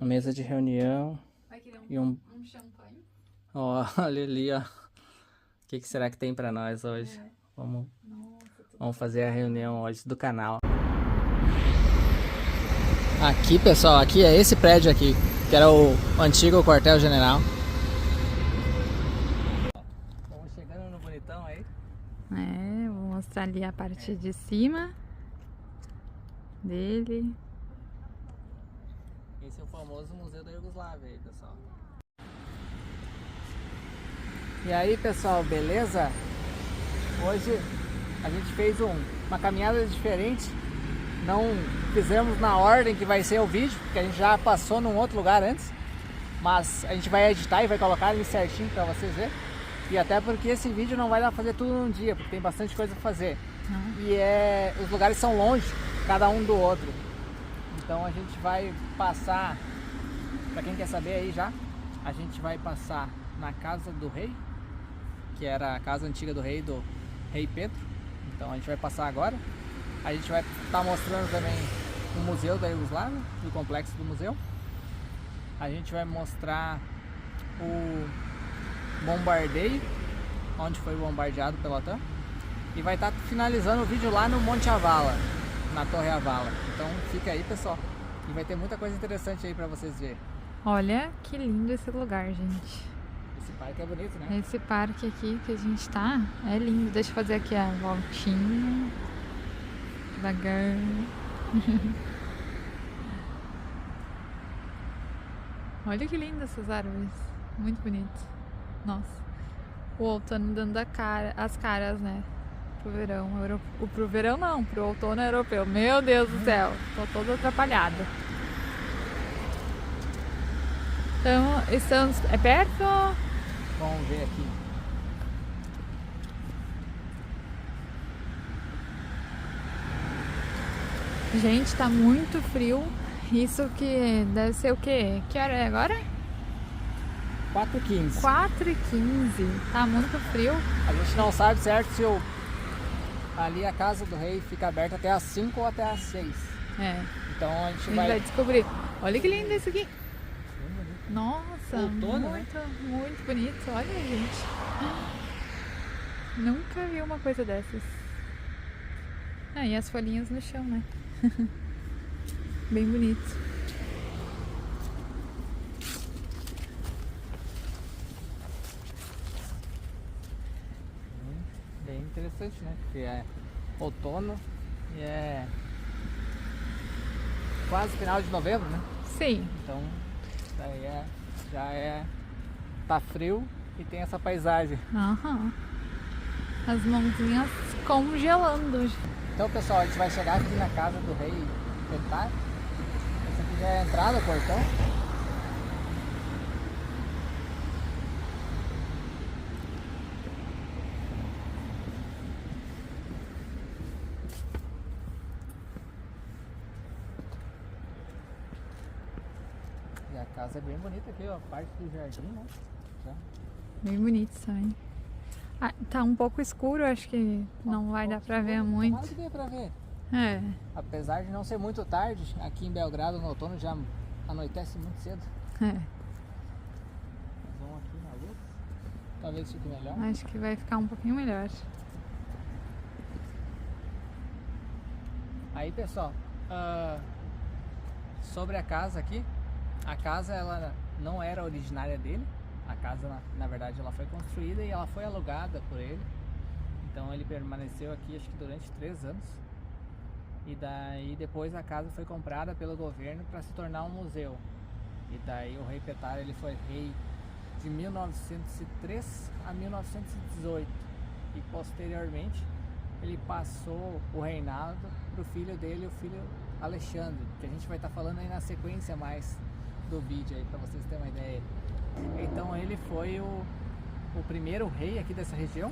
Uma mesa de reunião. Vai querer E um... champanhe? Ó, olha ali, ó. O que será que tem pra nós hoje? É. Vamos, Nossa, vamos fazer a reunião hoje do canal. Aqui, pessoal, aqui é esse prédio aqui, que era o antigo quartel-general. Vamos chegando no bonitão aí. É, vou mostrar ali a parte de cima dele. Esse é o famoso Museu da Iugoslávia aí, pessoal. E aí, pessoal, beleza? Hoje a gente fez uma caminhada diferente. Não fizemos na ordem que vai ser o vídeo, porque a gente já passou num outro lugar antes. Mas a gente vai editar e vai colocar ele certinho pra vocês verem. E até porque esse vídeo não vai dar pra fazer tudo num dia, porque tem bastante coisa pra fazer. E os lugares são longe, cada um do outro. Então a gente vai passar, pra quem quer saber aí já, a gente vai passar na casa do rei, que era a casa antiga do rei Pedro. Então a gente vai passar agora. A gente vai estar mostrando também o museu da Iugoslávia, o complexo do museu. A gente vai mostrar o bombardeio, onde foi bombardeado pela OTAN. E vai estar finalizando o vídeo lá no Monte Avala, na Torre Avala. Então fica aí, pessoal. E vai ter muita coisa interessante aí pra vocês verem. Olha que lindo esse lugar, gente. Esse parque é bonito, né? Esse parque aqui que a gente tá é lindo. Deixa eu fazer aqui a voltinha. Devagar. Olha que lindas essas árvores. Muito bonito. Nossa. O outono dando as caras, né? Pro verão. Pro verão não, pro outono europeu. Meu Deus do céu. Tô toda atrapalhada. Então, estamos... É perto? Vamos ver aqui. Gente, tá muito frio. Isso que deve ser o quê? Que hora é agora? 4h15. 4h15. Tá muito frio. A gente não sabe certo se ali a casa do rei fica aberta até às 5 ou até às 6. É. Então a gente A gente vai descobrir. Olha que lindo esse aqui. Bonito. Nossa, Outono, muito, muito bonito. Olha, gente. Nunca vi uma coisa dessas. Ah, e as folhinhas no chão, né? Bem bonito. Bem interessante, né? Porque é outono e é quase final de novembro, né? Sim. Então daí tá frio e tem essa paisagem. Aham. As mãozinhas congelando. Então, pessoal, a gente vai chegar aqui na casa do rei Petar. Essa aqui já é a entrada, o portão. E a casa é bem bonita aqui, ó, parte do jardim, né? Já. Bem bonito também. Ah, tá um pouco escuro, acho que não vai dar pra ver muito. Tomara que dê pra ver. É. Apesar de não ser muito tarde, aqui em Belgrado no outono já anoitece muito cedo. É. Nós vamos aqui na luz, talvez fique melhor. Acho que vai ficar um pouquinho melhor. Aí, pessoal, sobre a casa aqui, a casa ela não era originária dele. A casa, na verdade, ela foi construída e ela foi alugada por ele. Então ele permaneceu aqui acho que durante 3 anos. E daí depois a casa foi comprada pelo governo para se tornar um museu. E daí o rei Petar ele foi rei de 1903 a 1918. E posteriormente ele passou o reinado para o filho dele, o filho Alexandre, que a gente vai estar falando aí na sequência mais do vídeo aí, para vocês terem uma ideia. Então ele foi o primeiro rei aqui dessa região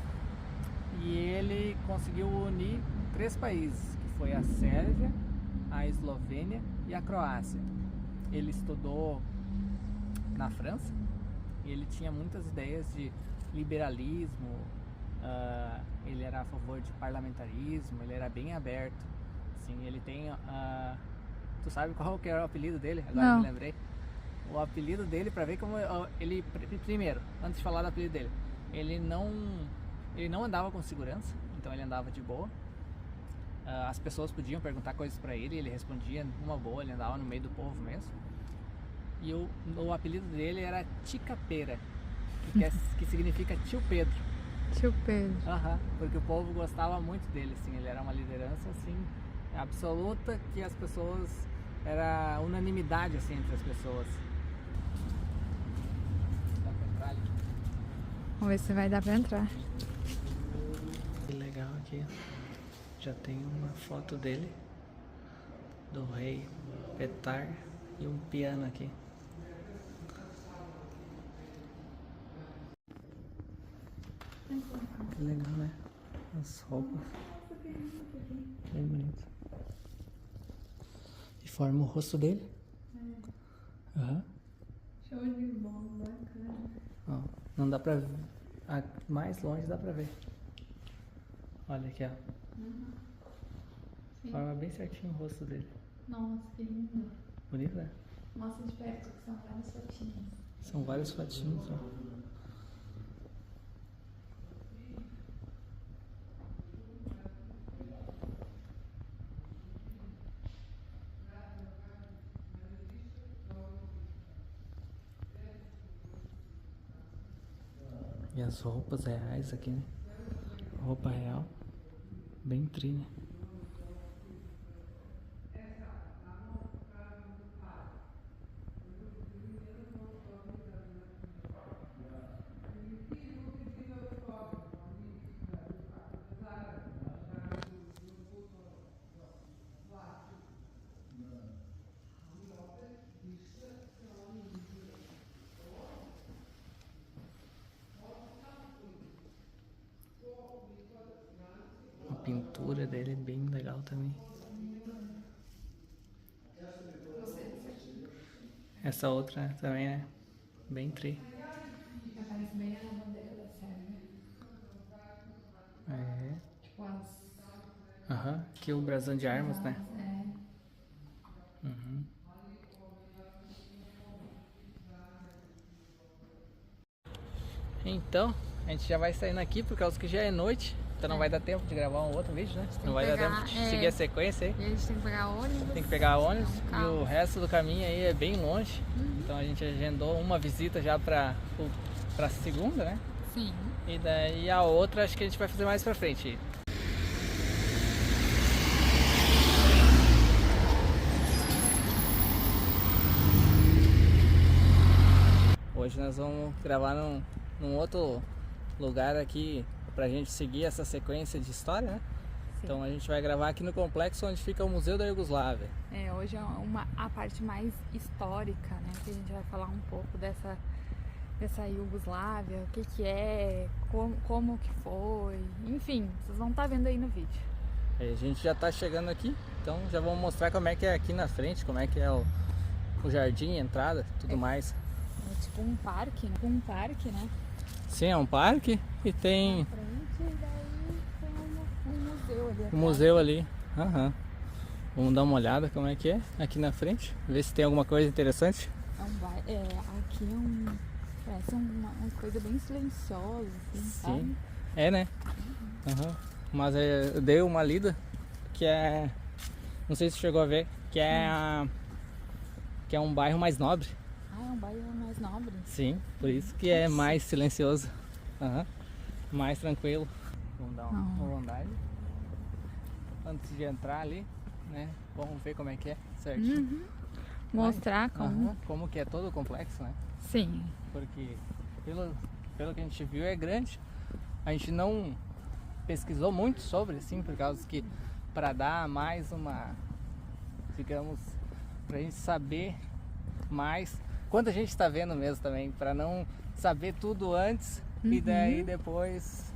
e ele conseguiu unir 3 países, que foi a Sérvia, a Eslovênia e a Croácia. Ele estudou na França e ele tinha muitas ideias de liberalismo, ele era a favor de parlamentarismo, ele era bem aberto. Assim, ele tem... tu sabe qual que era o apelido dele? Agora Não. me lembrei. o apelido dele, pra ver como ele... Primeiro, antes de falar do apelido dele, ele não andava com segurança, então ele andava de boa. As pessoas podiam perguntar coisas pra ele, ele respondia numa boa, ele andava no meio do povo mesmo. E o apelido dele era Ticapeira, que significa tio Pedro. Tio Pedro. Porque o povo gostava muito dele, assim, ele era uma liderança assim absoluta, que as pessoas, era unanimidade assim entre as pessoas. Dá pra entrar ali? Vamos ver se vai dar pra entrar. Que legal aqui, já tem uma foto dele, do rei Petar, e um piano aqui. Que legal, né? As roupas. Bem bonito. E forma o rosto dele. Show de bola, bacana. Ó, não dá pra ver. Mais longe dá pra ver. Olha aqui, ó. Forma bem certinho o rosto dele. Nossa, que lindo. Bonito, né? Mostra de perto que são várias fotinhas. São vários fotinhos, ó. E as roupas reais aqui, né? Roupa real. Bem tri, né? A pintura dele é bem legal também. Essa outra também, né? Bem tri. Parece bem a bandeira da Sérvia. É. Tipo as... Aqui o brasão de armas, né? Então, a gente já vai saindo aqui por causa que já é noite. Então não vai dar tempo de gravar um outro vídeo, né? Não vai dar tempo de seguir a sequência aí. E a gente tem que pegar ônibus. Tem que pegar ônibus e o resto do caminho aí é bem longe. Então a gente agendou uma visita já pra segunda, né? Sim. E daí a outra acho que a gente vai fazer mais pra frente. Hoje nós vamos gravar num outro lugar aqui pra gente seguir essa sequência de história, né? Sim. Então a gente vai gravar aqui no complexo onde fica o Museu da Iugoslávia. Hoje é a parte mais histórica, né? Que a gente vai falar um pouco dessa Iugoslávia, o que é, como que foi, enfim, vocês vão estar vendo aí no vídeo. A gente já tá chegando aqui, então já vamos mostrar como é que é aqui na frente, como é que é o jardim, a entrada, tudo mais. É tipo um parque, né? Sim, é um parque e tem... Na frente, e daí tem um museu ali atrás. Um museu ali. Vamos dar uma olhada como é que é aqui na frente, ver se tem alguma coisa interessante. Aqui parece uma coisa bem silenciosa, assim, Sim. Sabe? É, né? Mas eu dei uma lida que é... Não sei se você chegou a ver, que é um bairro mais nobre. É um bairro mais nobre? Sim, por isso que é mais silencioso. Mais tranquilo. Vamos dar uma andada antes de entrar ali, né? Vamos ver como é que é certinho. Mostrar como que é todo o complexo, né? Sim. Porque pelo que a gente viu é grande. A gente não pesquisou muito sobre, assim, por causa que para dar mais uma, digamos, pra gente saber mais quanto a gente está vendo mesmo também, para não saber tudo antes e daí depois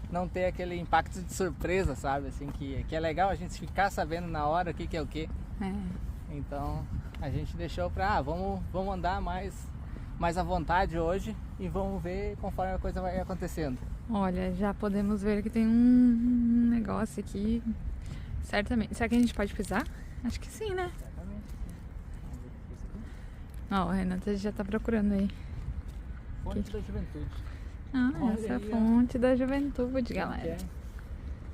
não ter aquele impacto de surpresa, sabe? Assim, que é legal a gente ficar sabendo na hora o que é o que. Então a gente deixou pra, vamos andar mais à vontade hoje e vamos ver conforme a coisa vai acontecendo. Olha, já podemos ver que tem um negócio aqui, certamente. Será que a gente pode pisar? Acho que sim, né? Exatamente. Ó, o Renato já tá procurando aí. Fonte da juventude. Ah, Olha essa é a aí, ó. fonte da juventude, Quem galera. quer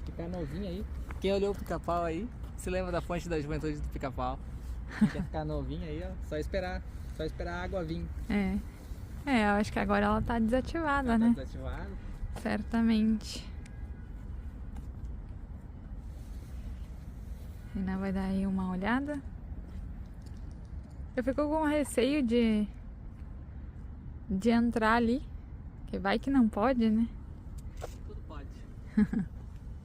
ficar novinho aí. Quem olhou o pica-pau aí, se lembra da fonte da juventude do pica-pau. Quem quer ficar novinho aí, ó, só esperar a água vir. Eu acho que agora ela tá desativada, Ela né? tá desativada. Certamente. Ainda vai dar aí uma olhada. Eu fico com receio de entrar ali. Que vai que não pode, né? Tudo pode.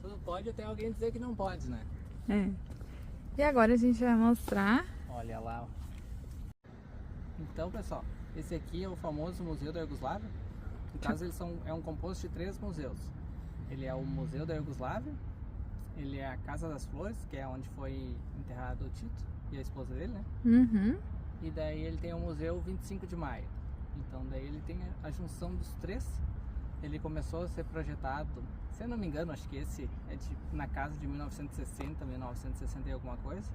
Tudo pode até alguém dizer que não pode, né? E agora a gente vai mostrar. Olha lá, ó. Então, pessoal, esse aqui é o famoso Museu da Iugoslávia. No caso, é um composto de 3 museus. Ele é o Museu da Iugoslávia, ele é a Casa das Flores, que é onde foi enterrado o Tito e a esposa dele, né? Uhum. E daí ele tem o Museu 25 de Maio. Então daí ele tem a junção dos 3. Ele começou a ser projetado, se eu não me engano, acho que esse é na casa de 1960, 1960 e alguma coisa.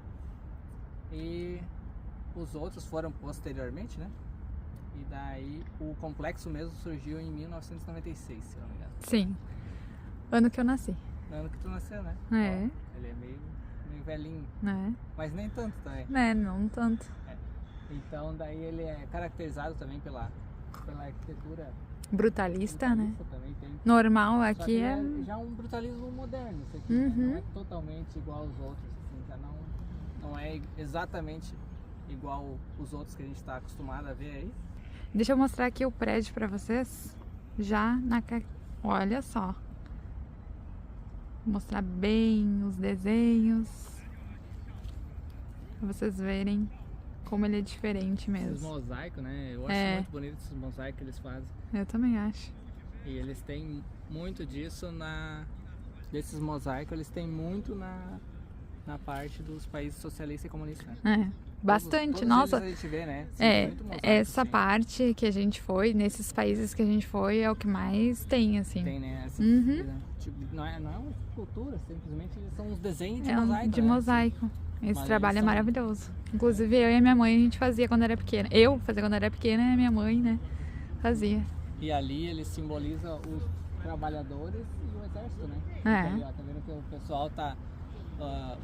E os outros foram posteriormente, né? E daí o complexo mesmo surgiu em 1996, se eu não me engano. Sim. Ano que eu nasci. No ano que tu nasceu, né? É. Ó, ele é meio velhinho, Né? mas nem tanto também. Não tanto. Então daí ele é caracterizado também pela arquitetura brutalista, né? Também tem. Normal Só aqui que é. já um brutalismo moderno, isso aqui, né? Uhum. Não é totalmente igual aos outros, assim, já não é exatamente igual os outros que a gente está acostumado a ver aí. Deixa eu mostrar aqui o prédio pra vocês. Olha só. Vou mostrar bem os desenhos. Pra vocês verem como ele é diferente Esses mesmo. mosaicos, né? Eu acho muito bonito esses mosaicos que eles fazem. Eu também acho. E eles têm muito disso desses mosaicos, eles têm muito na parte dos países socialistas e comunistas, né? Bastante, todos nossa. eles a gente vê, né? Sim, muito mosaico, essa assim. parte que a gente foi, nesses países que a gente foi, é o que mais tem, assim. Tem, né? Essa, tipo, não é uma escultura, simplesmente são uns desenhos de mosaico. De né? mosaico. Esse Mas trabalho é eles são- maravilhoso. Inclusive eu e a minha mãe, a gente fazia quando era pequena. Eu fazia quando era pequena e a minha mãe, né, fazia. E ali ele simboliza os trabalhadores e o exército, né? Ali, ó, tá vendo que o pessoal tá...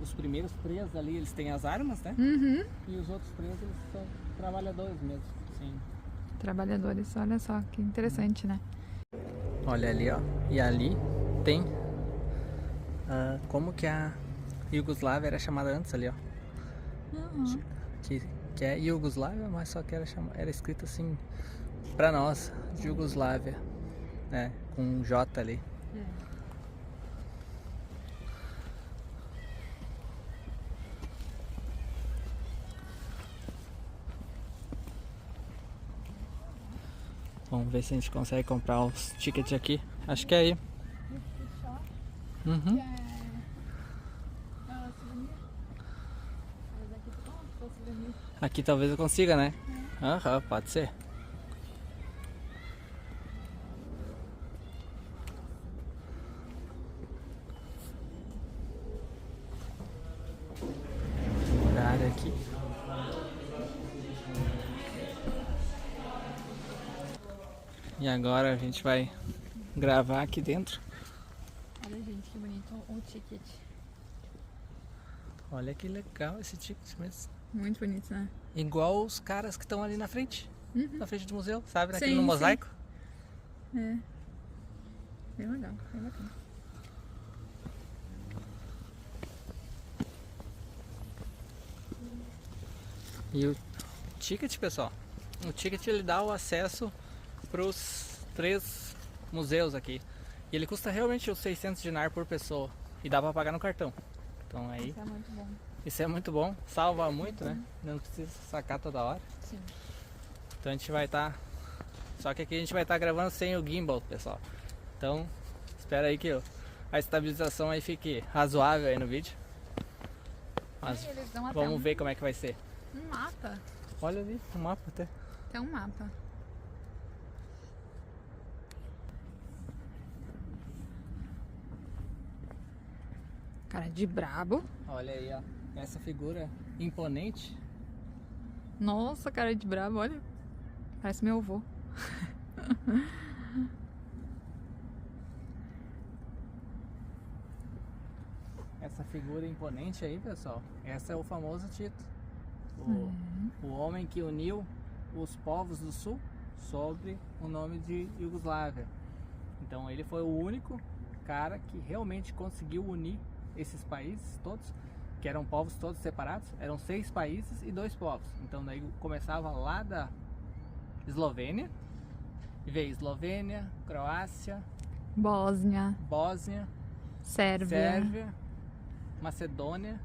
os primeiros presos ali, eles têm as armas, né? Uhum. E os outros presos, eles são trabalhadores mesmo, sim. Trabalhadores, olha só que interessante, né? Olha ali, ó. E ali tem como que a Iugoslávia era chamada antes ali, ó. Uhum. Que é Iugoslávia, mas só que era escrito assim pra nós, Iugoslávia, né? Com um J ali. Vamos ver se a gente consegue comprar os tickets aqui. Acho que é aí. Uhum. Aqui talvez eu consiga, né? Aham, pode ser. Horário aqui. E agora a gente vai gravar aqui dentro. Olha, gente, que bonito o ticket. Olha que legal esse ticket mesmo. Muito bonito, né? Igual os caras que estão ali na frente. Na frente do museu, sabe? Naquele Sim, no sim. mosaico. É. Bem legal, bem bacana. E o ticket, pessoal, o ticket ele dá o acesso para os 3 museus aqui. E ele custa realmente os 600 dinar por pessoa. E dá para pagar no cartão. Então aí, Isso é muito bom. isso é muito bom, salva muito, né? Não precisa sacar toda hora. Sim. Então a gente vai estar... Só que aqui a gente vai estar gravando sem o gimbal, pessoal. Então, espera aí que a estabilização aí fique razoável aí no vídeo. Mas Eles dão até vamos ver como é que vai ser. um mapa. Olha ali, o mapa até. Tem um mapa. Cara de brabo. Olha aí, ó. Essa figura imponente Nossa, cara de brabo, olha. Parece meu avô. Essa figura imponente aí, pessoal, essa é o famoso Tito. O homem que uniu os povos do sul sob o nome de Iugoslávia. Então ele foi o único cara que realmente conseguiu unir esses países todos, que eram povos todos separados. Eram 6 países e 2 povos. Então daí começava lá da Eslovênia, e veio Eslovênia, Croácia, Bósnia, Sérvia, Macedônia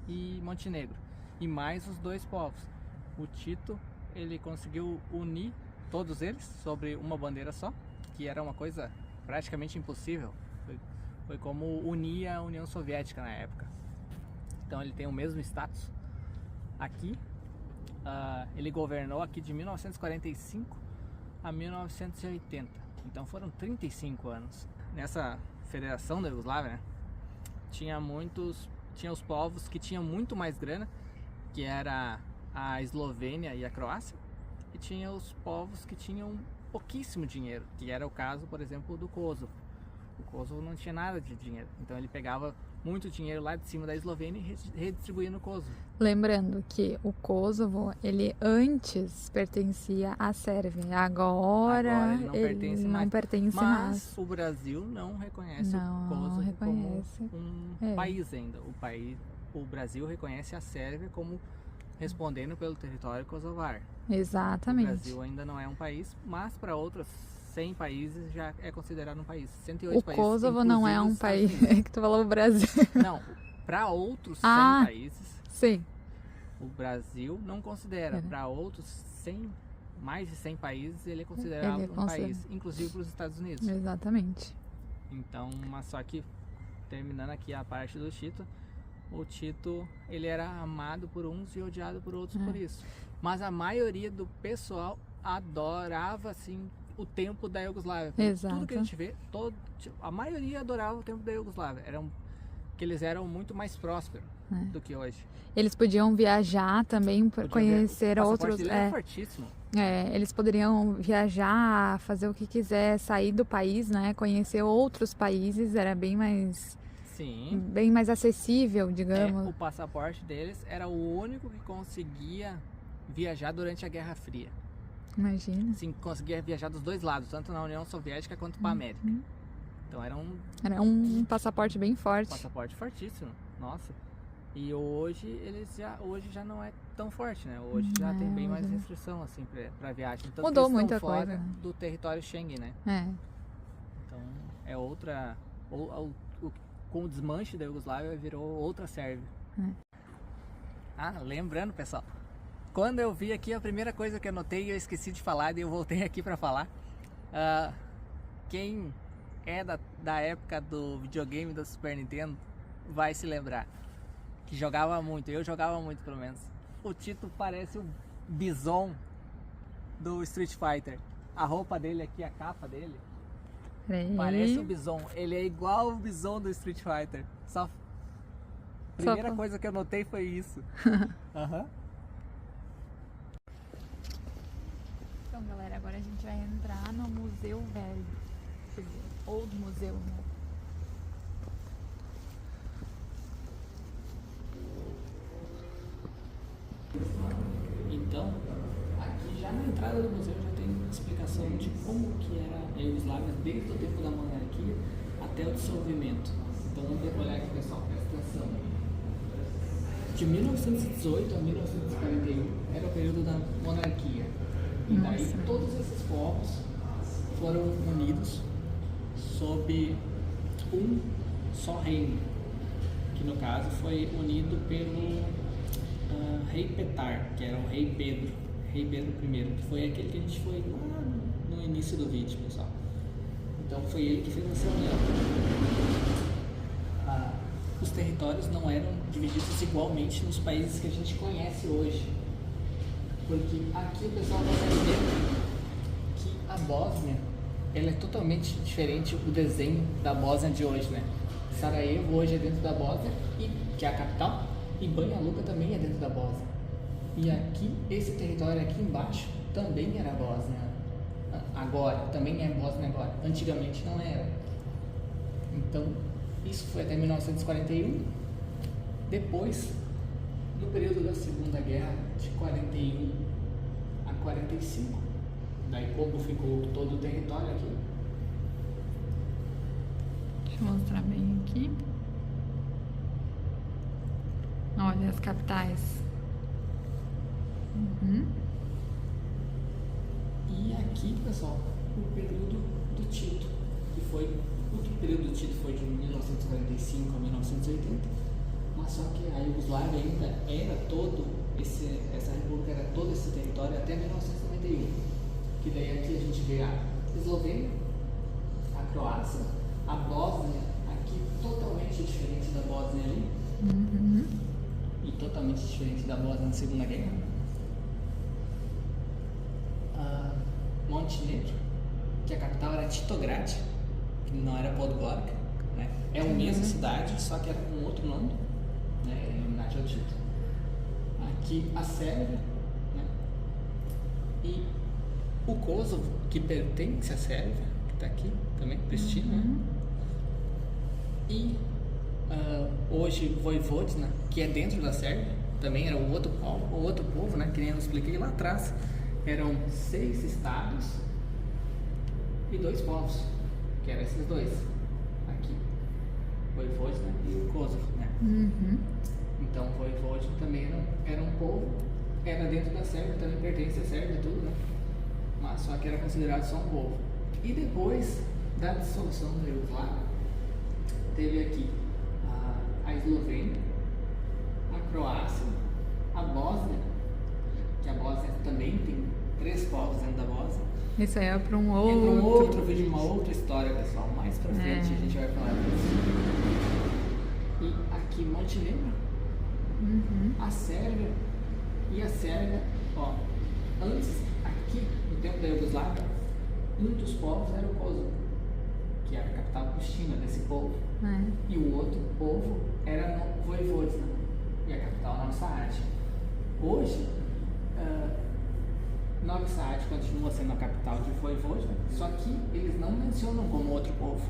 e Montenegro, e mais os 2 povos. O Tito, ele conseguiu unir todos eles sobre uma bandeira só, que era uma coisa praticamente impossível. Foi como unir a União Soviética na época. Então ele tem o mesmo status aqui. Ele governou aqui de 1945 a 1980. Então foram 35 anos. Nessa federação da Iugoslávia, né, tinha os povos que tinham muito mais grana, que era a Eslovênia e a Croácia, e tinha os povos que tinham pouquíssimo dinheiro, que era o caso, por exemplo, do Kosovo. O Kosovo não tinha nada de dinheiro, então ele pegava muito dinheiro lá de cima da Eslovênia e redistribuía no Kosovo. Lembrando que o Kosovo, ele antes pertencia à Sérvia, agora ele não pertence mais. Mas o Brasil não reconhece o Kosovo como um país ainda. O Brasil reconhece a Sérvia como respondendo pelo território kosovar. Exatamente. O Brasil ainda não é um país, mas para outros 100 países já é considerado um país. 108 países. O Kosovo não é um país. É que tu falou o Brasil. Não, para outros 100 países. Sim. O Brasil não considera. Para outros 100, mais de 100 países, ele é considerado um país, inclusive para os Estados Unidos. Exatamente. Então, mas só que terminando aqui a parte do Tito, o Tito, ele era amado por uns e odiado por outros por isso. Mas a maioria do pessoal adorava, assim, o tempo da Iugoslávia. Exato. Tudo que a gente vê, a maioria adorava o tempo da Iugoslávia. Que eles eram muito mais prósperos do que hoje. Eles podiam viajar também, conhecer outros. Era fortíssimo. Eles poderiam viajar, fazer o que quiser, sair do país, né? Conhecer outros países, era bem mais. Sim. Bem mais acessível, digamos. O passaporte deles era o único que conseguia viajar durante a Guerra Fria. Imagina. Sim, conseguia viajar dos dois lados, tanto na União Soviética quanto para a América. Então era um passaporte bem forte. Passaporte fortíssimo, nossa. E hoje hoje já não é tão forte, né? Hoje já tem bem mais restrição assim para viagem. Tanto mudou que eles muita estão fora coisa do território Schengen, né? Então é outra. Com o desmanche da Iugoslávia virou outra Sérvia. Lembrando, pessoal, quando eu vi aqui, a primeira coisa que eu notei, eu esqueci de falar e eu voltei aqui para falar. Quem é da época do videogame do Super Nintendo vai se lembrar que jogava muito, eu jogava muito pelo menos. O Tito parece o Bison do Street Fighter. A roupa dele aqui, a capa dele, parece o Bison. Ele é igual o Bison do Street Fighter. Primeira coisa que eu notei foi isso. Então, galera, agora a gente vai entrar no Museu Velho. Old Museu, né? Então, aqui já na entrada do museu já tem uma explicação de como que era a Iugoslávia desde o tempo da monarquia até o dissolvimento. Então vamos olhar aqui, pessoal, presta atenção. De 1918 a 1941 era o período da monarquia. E daí todos esses povos foram unidos sob um só reino, que no caso foi unido pelo rei Petar, que era o rei Pedro I, que foi aquele que a gente foi lá no início do vídeo, pessoal. Então foi ele que fez essa união. Os territórios não eram divididos igualmente nos países que a gente conhece hoje, porque aqui o pessoal consegue ver que a Bósnia, ela é totalmente diferente o desenho da Bósnia de hoje, né? Sarajevo hoje é dentro da Bósnia, que é a capital, e Banja Luka também é dentro da Bósnia. E aqui, esse território aqui embaixo também era Bósnia. Agora, também é Bósnia agora. Antigamente não era. Então, isso foi até 1941. Depois, no período da Segunda Guerra, de 41 a 45, daí como ficou todo o território aqui. Deixa eu mostrar bem aqui. Olha as capitais. E aqui, pessoal, o período do Tito, que foi, o período do Tito foi de 1945 a 1980, mas só que a Iugoslávia ainda era essa república era todo esse território até 1991, que daí aqui a gente vê a Eslovênia, a Croácia, a Bósnia, aqui totalmente diferente da Bósnia ali, e totalmente diferente da Bósnia na Segunda Guerra. Montenegro, que a capital era Titograd, que não era Podgorica, né? É a mesma cidade, só que era com outro nome, né? Em homenagem ao Tito. Aqui a Sérvia, né? E o Kosovo, que pertence à Sérvia, que está aqui também, Pristina, né? E hoje Vojvodina, que é dentro da Sérvia, também era o outro povo, né? Que nem eu expliquei lá atrás. Eram 6 estados e 2 povos, que eram esses dois aqui, Vojvodina e o Kosovo, né? Então Vojvodina também era um povo, era dentro da Sérvia, também pertence à Sérvia, tudo, né? Mas só que era considerado só um povo. E depois da dissolução da Iugoslávia, teve aqui a Eslovênia, a Croácia, a Bósnia, que a Bósnia também tem 3 povos dentro da Bósnia. Isso aí é para um outro vídeo, uma outra história, pessoal. Mais pra frente a gente vai falar disso. E aqui Montenegro, a Sérvia, e a Sérvia, ó, antes, aqui no tempo da Iugoslávia, um dos povos era o Kosovo, que era a capital Pristina desse povo. E o outro povo era Vojvodina, e a capital Novi Sad. Hoje, Novi Sad continua sendo a capital de Vojvodina, só que eles não mencionam como outro povo.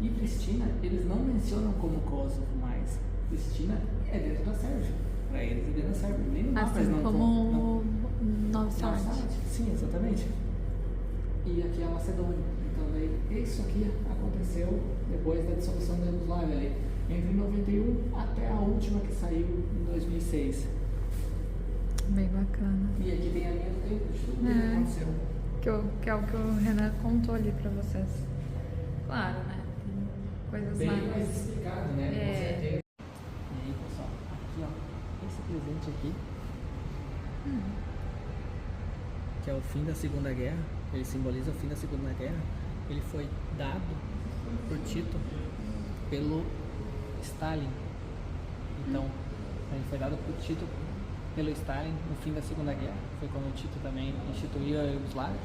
E Pristina, eles não mencionam como Kosovo mais. Pristina é dentro da Sérvia. Para eles é dentro da Sérvia. Nem no mapa eles não como Novi Sad. Sim, exatamente. E aqui é a Macedônia. Então daí, isso aqui aconteceu depois da dissolução da Iugoslávia ali, entre 91 até a última que saiu em 2006. Bem bacana. E aqui tem a linha do tempo de tudo que aconteceu. Que é o que o Renan contou ali pra vocês. Claro, né? Tem coisas mais explicado, né? Com certeza. E aí, pessoal, aqui ó, esse presente aqui, que é o fim da Segunda Guerra, ele simboliza o fim da Segunda Guerra, ele foi dado por Tito pelo Stalin. Então, ele foi dado por Tito pelo Stalin no fim da Segunda Guerra. Foi quando o Tito também instituiu a Iugoslávia.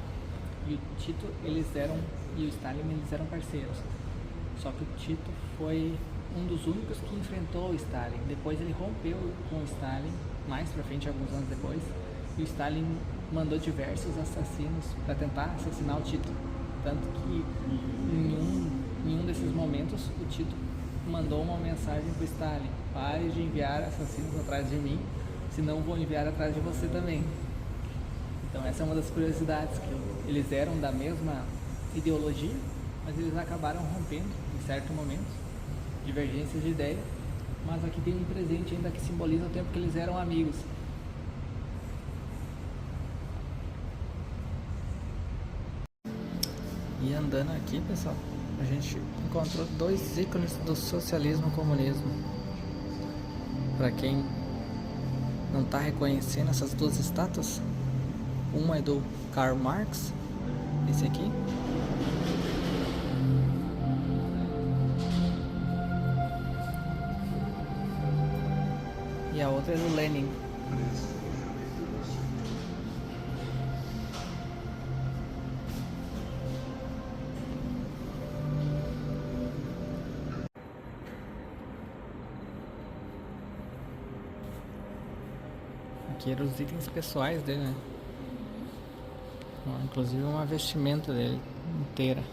E o Tito e o Stalin eles eram parceiros. Só que o Tito foi um dos únicos que enfrentou o Stalin. Depois ele rompeu com o Stalin, mais pra frente, alguns anos depois. E o Stalin mandou diversos assassinos para tentar assassinar o Tito. Tanto que em um desses momentos o Tito mandou uma mensagem pro Stalin: pare de enviar assassinos atrás de mim, senão vou enviar atrás de você também. Então essa é uma das curiosidades, que eles eram da mesma ideologia, mas eles acabaram rompendo em certo momento, divergências de ideia, mas aqui tem um presente ainda que simboliza o tempo que eles eram amigos. E andando aqui, pessoal, a gente encontrou 2 ícones do socialismo e comunismo. Para quem não está reconhecendo essas 2 estátuas, uma é do Karl Marx, esse aqui, e a outra é do Lenin. Aqui eram os itens pessoais dele, né? Ó, inclusive uma vestimenta dele inteira.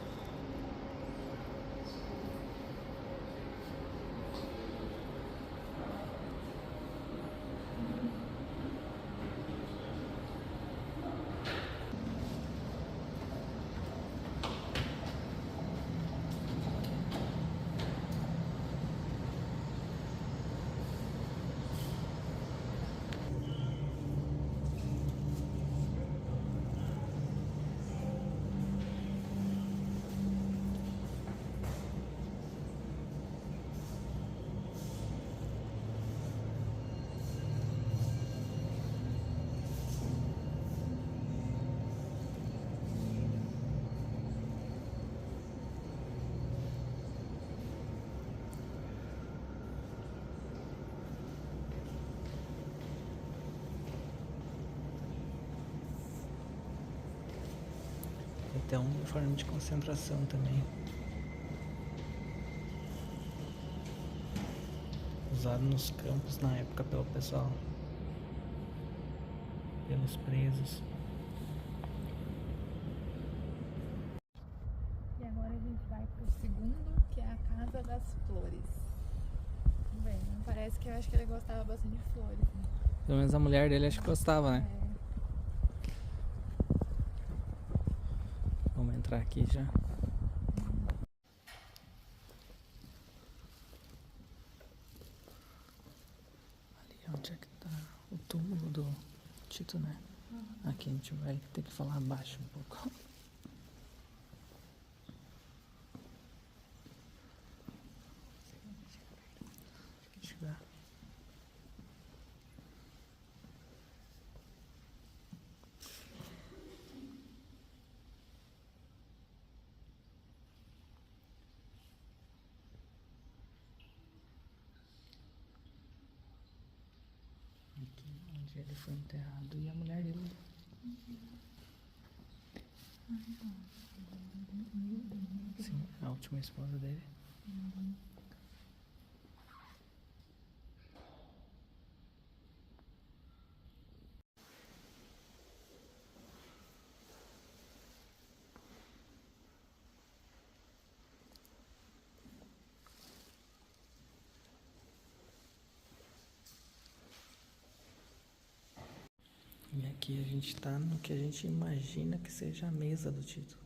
Tem um uniforme de concentração também. Usado nos campos na época pelo pessoal. Pelos presos. E agora a gente vai pro segundo, que é a Casa das Flores. Vamos ver, não parece que eu acho que ele gostava bastante de flores, né? Pelo menos a mulher dele acho que gostava, né? É. Vamos entrar aqui já. Ali onde é que tá o túmulo do Tito, né? Aqui a gente vai ter que falar baixo um pouco. Chegar. Aqui onde ele foi enterrado e a mulher dele. Sim, a última esposa dele. E aqui a gente tá no que a gente imagina que seja a mesa do Tito.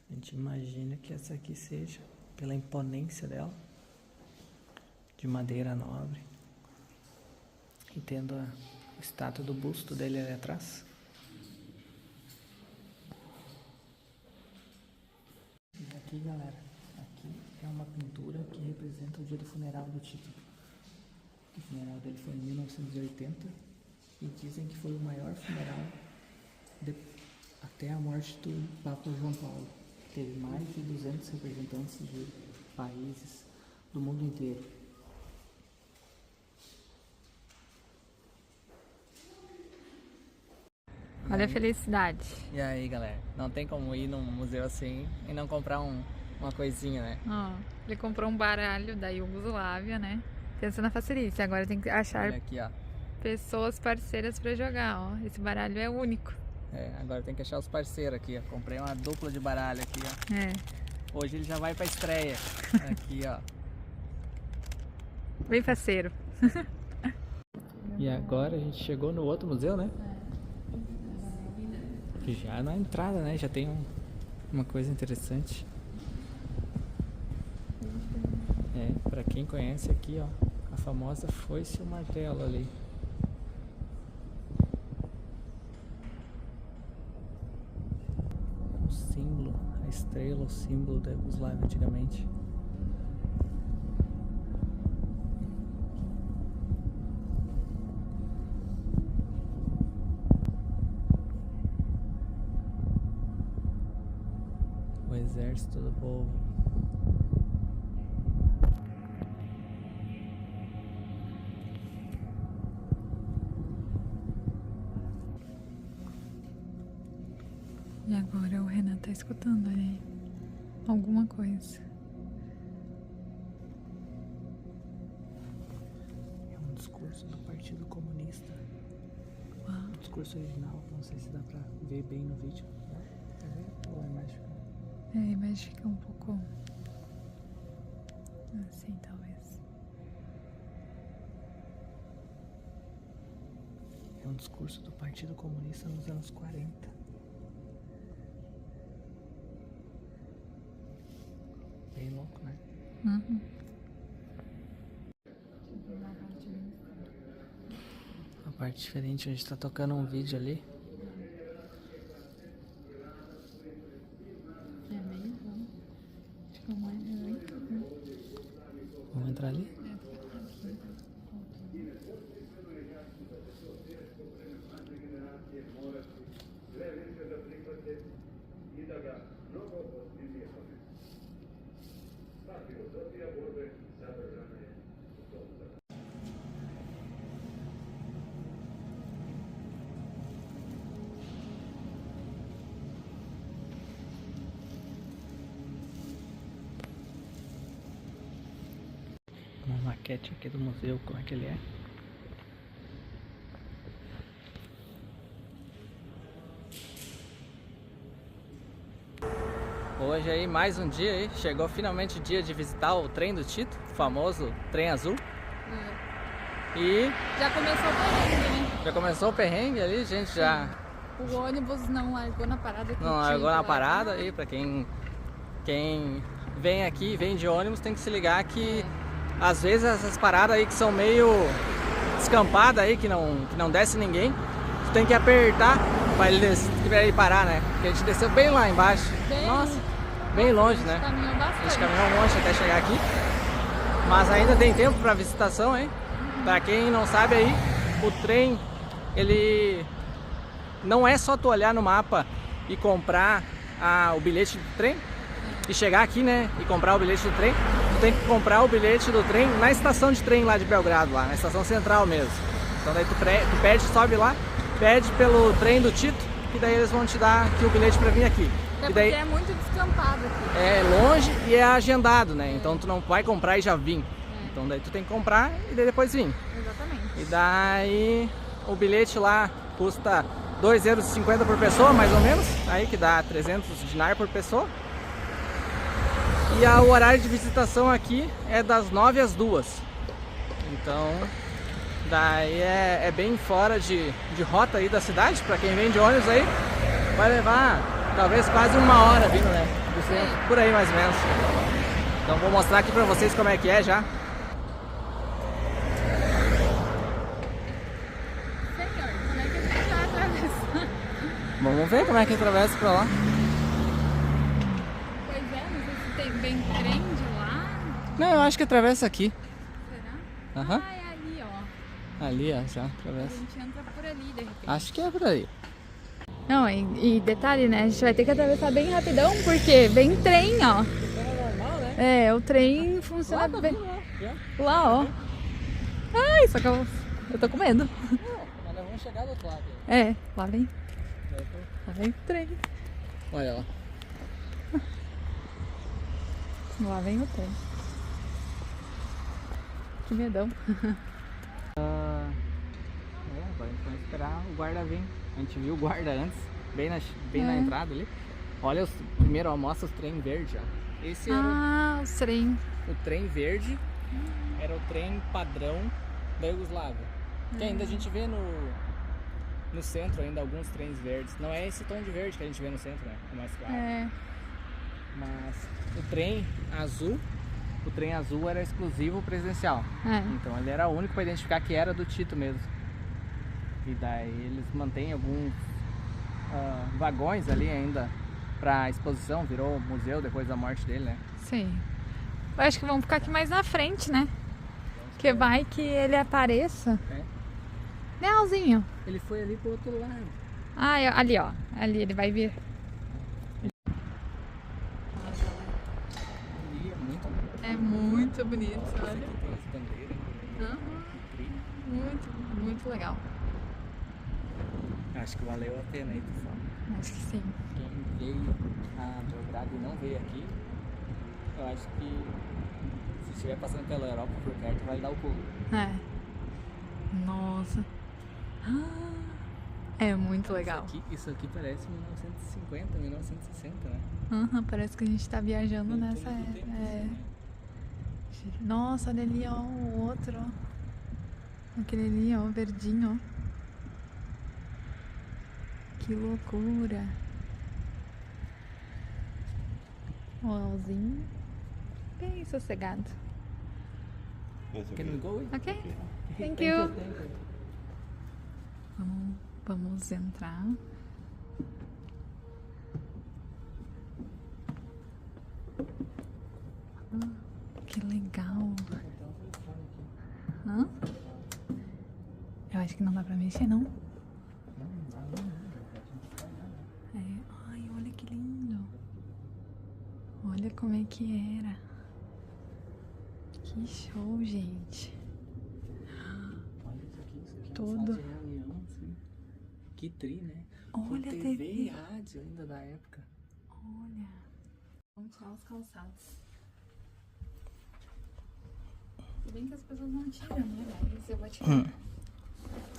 A gente imagina que essa aqui seja, pela imponência dela, de madeira nobre. E tendo a estátua do busto dele ali atrás. E aqui, galera, aqui é uma pintura que representa o dia do funeral do Tito. O funeral dele foi em 1980. E dizem que foi o maior funeral até a morte do Papa João Paulo. Teve mais de 200 representantes de países do mundo inteiro. Olha a felicidade. E aí, galera? Não tem como ir num museu assim e não comprar uma coisinha, né? Ó, ele comprou um baralho da Iugoslávia, né? Pensa na facilidade. Agora tem que achar Olha aqui, ó. pessoas parceiras pra jogar, ó. Esse baralho é único. É, agora tem que achar os parceiros aqui, ó. Comprei uma dupla de baralho aqui, ó. É. Hoje ele já vai pra estreia. Aqui, ó. Bem parceiro. E agora a gente chegou no outro museu, né? Que já na entrada, né? Já tem uma coisa interessante. É, pra quem conhece aqui, ó. A famosa foice e o martelo ali. O símbolo, a estrela, o símbolo da Iugoslávia antigamente. O exército do povo. E agora o Renan tá escutando ali alguma coisa. É um discurso do Partido Comunista. discurso original, não sei se dá pra ver bem no vídeo. Quer ver? Ou a imagem fica... É, a imagem fica um pouco... assim, talvez. É um discurso do Partido Comunista nos anos 40. Bem louco, né? Uhum. A parte diferente, onde tá tocando um vídeo ali. É bem bom. Fica mais muito bom. Vamos entrar ali? Uma maquete aqui do museu, como é que ele é? Hoje aí, mais um dia aí, chegou finalmente o dia de visitar o trem do Tito, o famoso trem azul. E Já começou o perrengue, né? já começou o perrengue ali, gente já... O ônibus não largou na parada que Não largou na parada aí, pra quem vem aqui, vem de ônibus, tem que se ligar que às vezes essas paradas aí que são meio descampadas aí, que não desce ninguém, tu tem que apertar pra ele parar, né? Porque a gente desceu bem lá embaixo. Nossa, bem longe, né? Caminhou A bastante. gente caminhou um monte até chegar aqui. Mas ainda tem tempo pra visitação, hein? Pra quem não sabe aí, o trem, ele não é só tu olhar no mapa e comprar o bilhete do trem e chegar aqui, né, e comprar o bilhete do trem. Tu tem que comprar o bilhete do trem na estação de trem lá de Belgrado, lá na estação central mesmo. Então daí tu pede, sobe lá, pede pelo trem do Tito, e daí eles vão te dar aqui o bilhete pra vir aqui. É E daí porque é muito descampado aqui. é longe e é agendado, né? Então tu não vai comprar e já vir. Então daí tu tem que comprar e daí depois vir. Exatamente. E daí o bilhete lá custa 2,50 € por pessoa, mais ou menos. Aí que dá 300 dinar por pessoa. E o horário de visitação aqui é das 9 às 2. Então daí é bem fora de rota aí da cidade. Pra quem vem de ônibus aí, vai levar talvez quase 1 hora vindo, né? Do centro, por aí mais ou menos. Então vou mostrar aqui pra vocês como é que é já. Senhor, como é que a gente vai atravessar? Vamos ver como é que atravessa pra lá. Pois é, não sei se tem bem trem de lá. Não, eu acho que atravessa aqui. Será? Aham. Ah, é ali, ó. Ali, ó, já A atravessa. gente entra por ali, de repente. Acho que é por aí. Não, e detalhe, né? A gente vai ter que atravessar bem rapidão, porque vem trem, ó. Funciona normal, né? É, o trem funciona Lá, tá bem. vindo lá. Já. Lá, ó. Ai, só que eu tô com medo. Não, mas nós vamos chegar do outro lado. É, lá vem o trem. Olha lá. Lá vem o trem. Que medão. Agora a gente vai esperar o guarda vir. A gente viu o guarda antes, bem na entrada ali. Olha, primeiro, ó, mostra os trem verde, ó. Esse era O trem. o trem verde, era o trem padrão da Iugoslávia. Que ainda a gente vê no centro ainda alguns trens verdes. Não é esse tom de verde que a gente vê no centro, né? É mais claro. É. Mas o trem azul era exclusivo presidencial. É. Então ele era único para identificar que era do Tito mesmo. E daí eles mantêm alguns vagões ali ainda para exposição, virou museu depois da morte dele, né? Sim. Eu acho que vamos ficar aqui mais na frente, né? Que vai que ele apareça. É. Né, Alzinho? Ele foi ali pro outro lado. Ah, ali, ó. Ali ele vai vir. Ali é muito É muito bonito, Esse olha. aqui tem as bandeiras. Aham. Muito, muito legal. Acho que valeu a pena aí, pessoal. Acho que sim. Quem veio a Belgrado e não veio aqui, eu acho que se estiver passando pela Europa por perto, vai dar o pulo. É. Nossa. É muito legal. Isso aqui parece 1950, 1960, né? Aham, parece que a gente tá viajando Não nessa tem muito época. tempo, É. assim, né? Nossa, olha ali, ó, o outro, ó. Aquele ali, ó, o verdinho, ó. Que loucura. O Alzinho. Bem sossegado. Can we go? Ok? Thank you. Vamos entrar. Que legal. Hã? Eu acho que não dá pra mexer, não. É. Ai, olha que lindo. Olha como é que era. Que show, gente. Olha isso aqui Todo. sala de reunião, assim. Que tri, né? Olha Com a TV TV. e rádio ainda da época. Olha. Vamos tirar os calçados. Se bem que as pessoas não tiram, né? Mas eu vou tirar.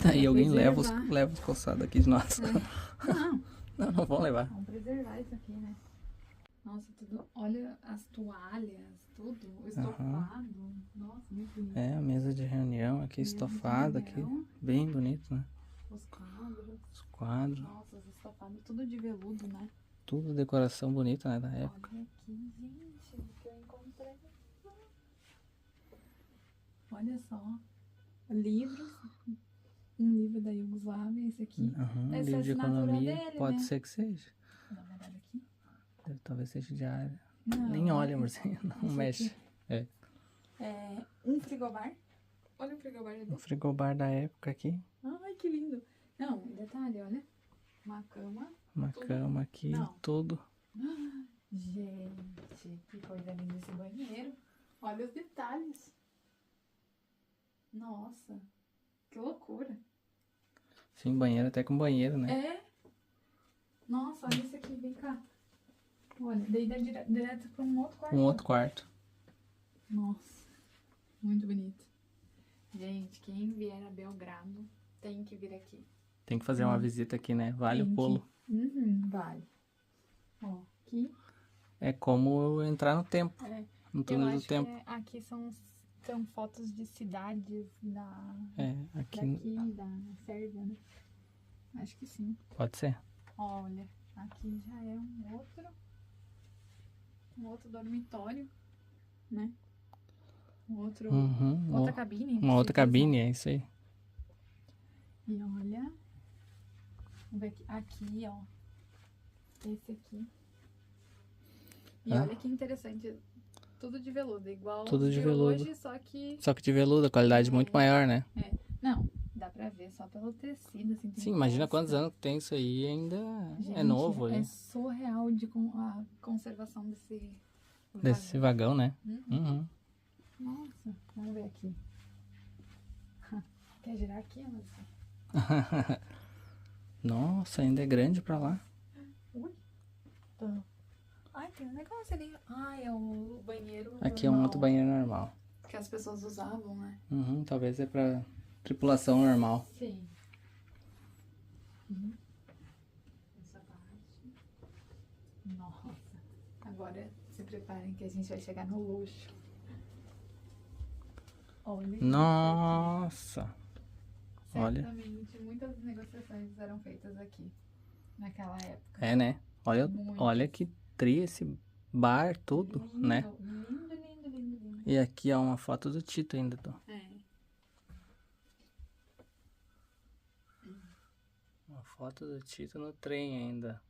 Aí alguém leva preservar. os calçados aqui de nós. Não, Não vão levar. vamos preservar isso aqui, né? Nossa, tudo. Olha as toalhas, tudo. O estofado. Nossa, muito bonito. É, a mesa de reunião aqui, Mesa de estofada aqui. reunião. Bem bonito, né? Os quadros. Os quadros. Nossa, os estofados, tudo de veludo, né? Tudo decoração bonita, né? Da época. Olha aqui, gente, o que eu encontrei. Olha só. Livros. Um livro da Iugoslávia, esse aqui. Aham, Essa é livro a de assinatura economia. dele, Pode né? ser que seja. Vou dar uma olhada aqui. Talvez seja diária. Não, Nem olha, Marcinho. Não esse mexe. aqui. É. É um frigobar. Olha o frigobar ali. O frigobar da época aqui. Ai, que lindo. Não, detalhe, olha. Uma cama. Uma Tudo. cama aqui, Não. tudo. Gente, que coisa linda esse banheiro. Olha os detalhes. Nossa, que loucura. Sim, banheiro até com banheiro, né? É? Nossa, olha isso aqui, vem cá. Olha, daí dá direto pra um outro quarto. Um outro quarto. Nossa, muito bonito. Gente, quem vier a Belgrado tem que vir aqui. Tem que fazer uma visita aqui, né? Vale Tem o pulo. que- Uhum, vale. Ó, aqui. É como entrar no tempo. É, No eu túnel do acho tempo. que aqui são fotos de cidades É, aqui daqui, da Sérvia, né? Acho que sim. pode ser. Olha, aqui já é um outro dormitório, né? Uhum, Outra cabine. uma outra cabine, é isso aí. E olha, vamos ver aqui, ó, esse aqui. E Ah. olha que interessante, tudo de veludo, igual Tudo os de de veludo. hoje, só que Só que de veludo, a qualidade muito maior, né? não, dá pra ver só pelo tecido, assim. tem Sim, imagina costa. quantos anos tem isso aí e ainda é Gente, novo é ali. surreal a conservação desse Desse vagão, né? Uhum. Uhum. Nossa, vamos ver aqui. Quer girar aqui, Amazon? Nossa, ainda é grande pra lá. Ui. Tá. Ai, tem um negócio ali. Ai, é o banheiro Aqui é um normal, outro banheiro normal. que as pessoas usavam, né? Uhum, talvez é pra tripulação normal. Sim. Essa parte. Nossa. Agora se preparem que a gente vai chegar no luxo. Olha. Nossa! Olha. Certamente muitas negociações eram feitas aqui. Naquela época. É, né? Olha, Muitas. olha que tri esse bar, tudo, Lindo, né? Lindo, lindo, lindo, lindo. E aqui, ó, uma foto do Tito ainda, tô. É. Uma foto do Tito no trem ainda.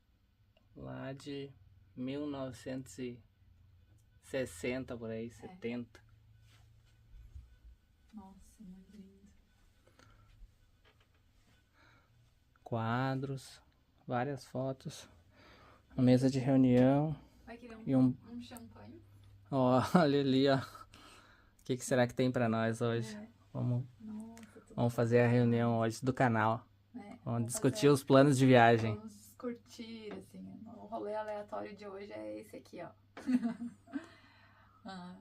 Lá de 1960 por aí, 70. Nossa, muito lindo. Quadros, várias fotos. Uma mesa de reunião. Vai querer E um- um champanhe? Ó, olha ali, ó. O que será que tem pra nós hoje? É. Vamos, Nossa, tudo vamos fazer a reunião hoje do canal. é. Vamos fazer- discutir os planos de viagem. Vamos curtir, assim. O rolê aleatório de hoje é esse aqui, ó. Ah,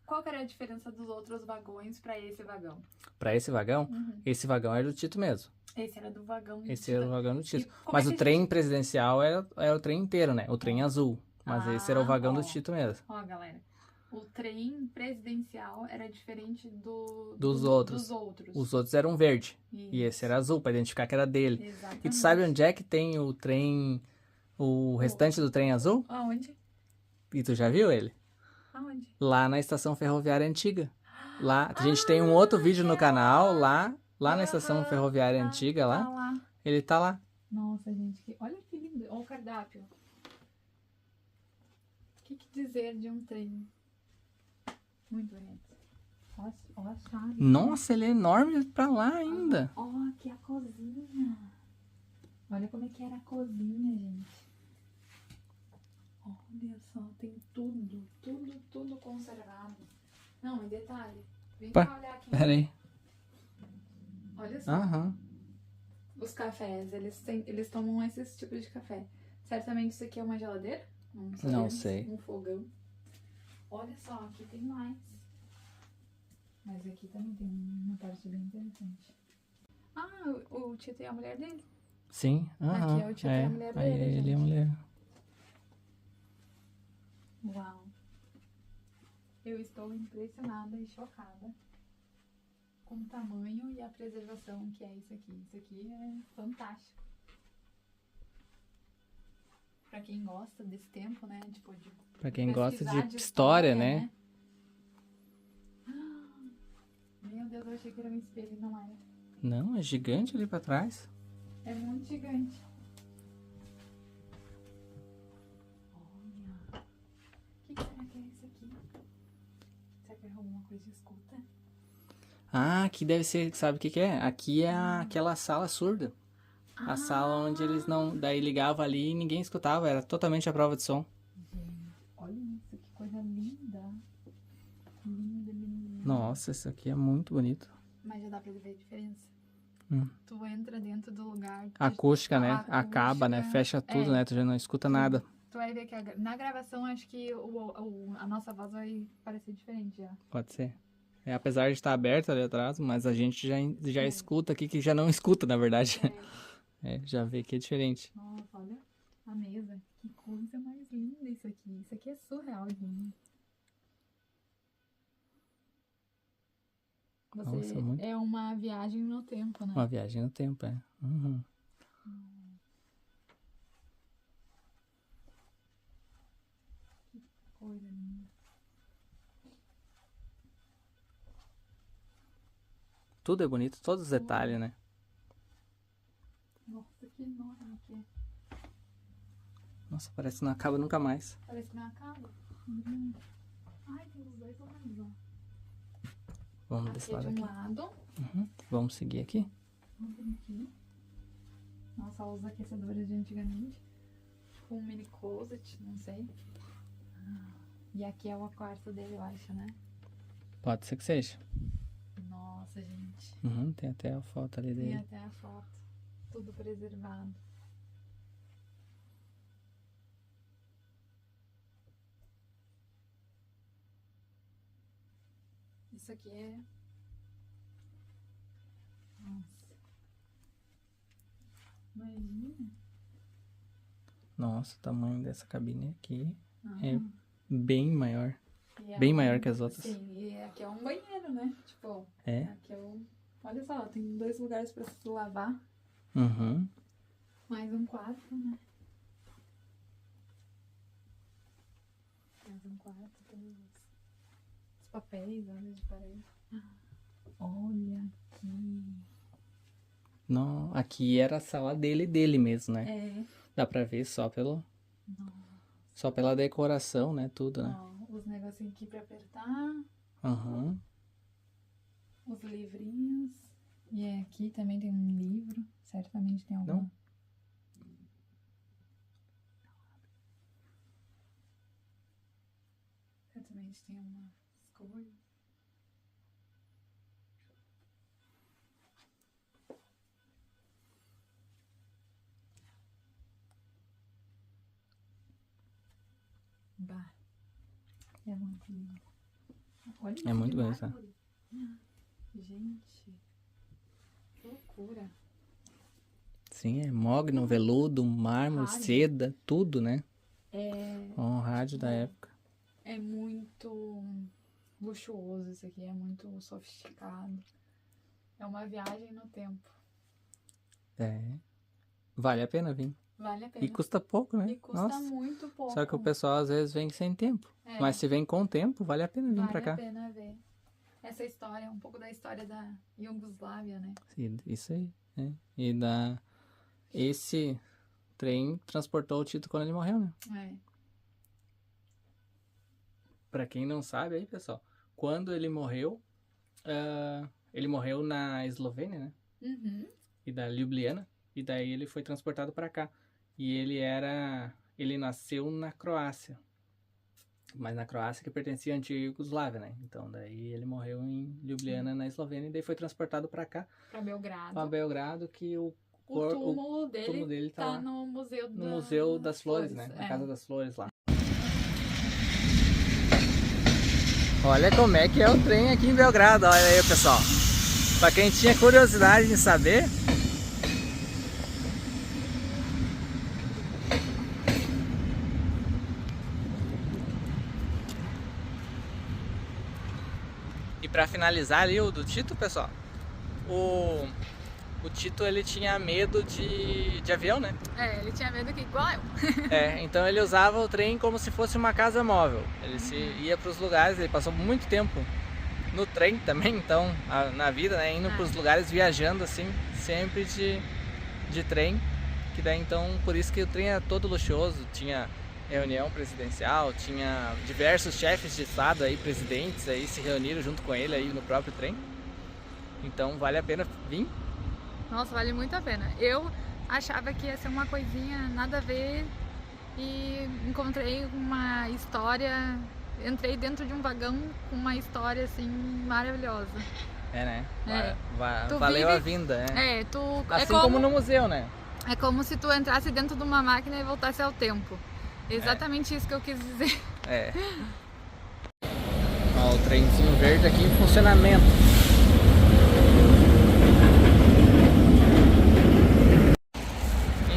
Qual que era a diferença dos outros vagões pra esse vagão? Pra esse vagão, esse vagão era do Tito mesmo. Esse era do vagão do Esse Tito. era o vagão do Tito. E como Mas é o que a trem gente- presidencial era o trem inteiro, né? O trem azul. Mas esse era o vagão do ó. Tito mesmo. Ó, galera. O trem presidencial era diferente Dos outros. dos outros. Os outros eram verde. Isso. E esse era azul, pra identificar que era dele. Exatamente. E tu sabe onde é que tem o trem, o restante do trem azul? Aonde? E tu já viu ele? Aonde? Lá na estação ferroviária antiga. Lá, a gente tem um outro vídeo no canal, lá na estação ferroviária antiga, Tá lá. lá. Ele tá lá. Nossa, gente, olha que lindo. Olha o cardápio. O que dizer de um trem? Muito bonito. Olha a chave. Nossa, ele é enorme pra lá ainda. Ó, aqui é a cozinha. Olha como é que era a cozinha, gente. Olha só, tem tudo conservado. Não, em detalhe. Vem cá olhar aqui. Pera aí. Olha só. Aham. Os cafés, eles tomam esses tipos de café. Certamente isso aqui é uma geladeira? Não sei. Um fogão. Olha só, aqui tem mais. Mas aqui também tem uma parte bem interessante. Ah, o Tito e a mulher dele. Sim. Aham. Aqui é o Tito e a mulher Aí dele, ele e a mulher. Uau. Eu estou impressionada e chocada com o tamanho e a preservação que é isso aqui. Isso aqui é fantástico. Pra quem gosta desse tempo, né? Tipo, Pra quem gosta pesquisar de história, né? Meu Deus, eu achei que era um espelho e não era. Não, é gigante ali pra trás. É muito gigante. Olha. O que será que é isso aqui? Será que é alguma coisa de escuta? Ah, aqui deve ser, sabe o que que é? Aqui é aquela sala surda. A sala onde eles não... Daí ligava ali e ninguém escutava, era totalmente a prova de som. Gente, olha isso, que coisa linda. Linda, linda. Nossa, isso aqui é muito bonito. Mas já dá pra ver a diferença. Hum. Tu entra dentro do lugar. A acústica, né? A Acaba, né? acústica, Fecha tudo, né? Tu já não escuta nada. Tu vai ver que na gravação acho que a nossa voz vai parecer diferente já. Pode ser. É, apesar de estar aberto ali atrás, mas a gente já escuta aqui que já não escuta, na verdade. É, já vê que é diferente. Nossa, olha a mesa. Que coisa mais linda isso aqui. Isso aqui é surreal, gente. Nossa, muito... É uma viagem no tempo, né? Uma viagem no tempo, é. Uhum. Que coisa linda. Tudo é bonito, todos os detalhes, né? Nossa, que enorme que é. Nossa, parece que não acaba nunca mais. Parece que não acaba. Ai, tem os dois lados, ó. Vamos Aqui desse é lado de um aqui. lado. Uhum. Vamos seguir aqui. Vamos vir aqui. Nossa, os aquecedores de antigamente. Com um mini closet, não sei. E aqui é o quarto dele, eu acho, né? Pode ser que seja. Nossa, gente. Uhum, tem até a foto ali Tem dele. até a foto. Tudo preservado. Isso aqui é... Nossa. Imagina. Nossa, o tamanho dessa cabine aqui Ah. é bem maior. E é Bem maior que as outras. Sim, e aqui é um banheiro, né? Tipo, É. aqui é um... Olha só, tem 2 lugares pra se lavar. Uhum. Mais um quarto, né? Mais um quarto, tem os papéis, olha de parede. Olha aqui. Não, aqui era a sala dele mesmo, né? É. Dá pra ver só pelo... Nossa. Só pela decoração, né? Tudo, né? Ó, os negocinhos aqui pra apertar. Uhum. Os livrinhos. E aqui também tem um livro. Certamente tem algum. Não? Certamente tem umas coisas. Bah. É muito lindo. Olha É muito bonito, tá? Gente, que loucura. Sim, é mogno, veludo, mármore, Rádio. seda, tudo, né? É, Um rádio da época. é muito luxuoso isso aqui, é muito sofisticado. É uma viagem no tempo. É. Vale a pena vir. Vale a pena. E custa pouco, né? E custa Nossa. muito pouco. Só que o pessoal às vezes vem sem tempo. É. Mas se vem com tempo, vale a pena vir pra Vale cá. a pena ver. Essa história, um pouco da história da Iugoslávia, né? Isso aí, né? Esse trem transportou o Tito quando ele morreu, né? É. Pra quem não sabe aí, pessoal, quando ele morreu na Eslovênia, né? Uhum. E da Ljubljana, e daí ele foi transportado pra cá. E ele nasceu na Croácia. Mas na Croácia que pertencia à antiga Iugoslávia, né? Então daí ele morreu em Ljubljana, na Eslovênia, e daí foi transportado pra cá, Pra Belgrado. pra Belgrado, que o túmulo túmulo dele tá lá no Museu, no Museu das Flores, né? Na Casa das Flores lá. Olha como é que é o trem aqui em Belgrado, olha aí, pessoal. Pra quem tinha curiosidade em saber, e pra finalizar ali o do Tito, pessoal, o Tito ele tinha medo de avião, né? É, ele tinha medo que igual eu. Então ele usava o trem como se fosse uma casa móvel. Ele ia para os lugares, ele passou muito tempo no trem também, então, na vida, né? Indo para os lugares, viajando assim, sempre de trem. Que daí então, por isso que o trem é todo luxuoso, tinha reunião presidencial, tinha diversos chefes de estado aí, presidentes aí, se reuniram junto com ele aí no próprio trem. Então vale a pena vir. Nossa, vale muito a pena. Eu achava que ia ser uma coisinha nada a ver e encontrei uma história, entrei dentro de um vagão com uma história assim maravilhosa. É, né? É. Valeu a vinda, né? Assim como no museu, né? É como se tu entrasse dentro de uma máquina e voltasse ao tempo. Exatamente isso que eu quis dizer. É. Ó, o trenzinho verde aqui em funcionamento.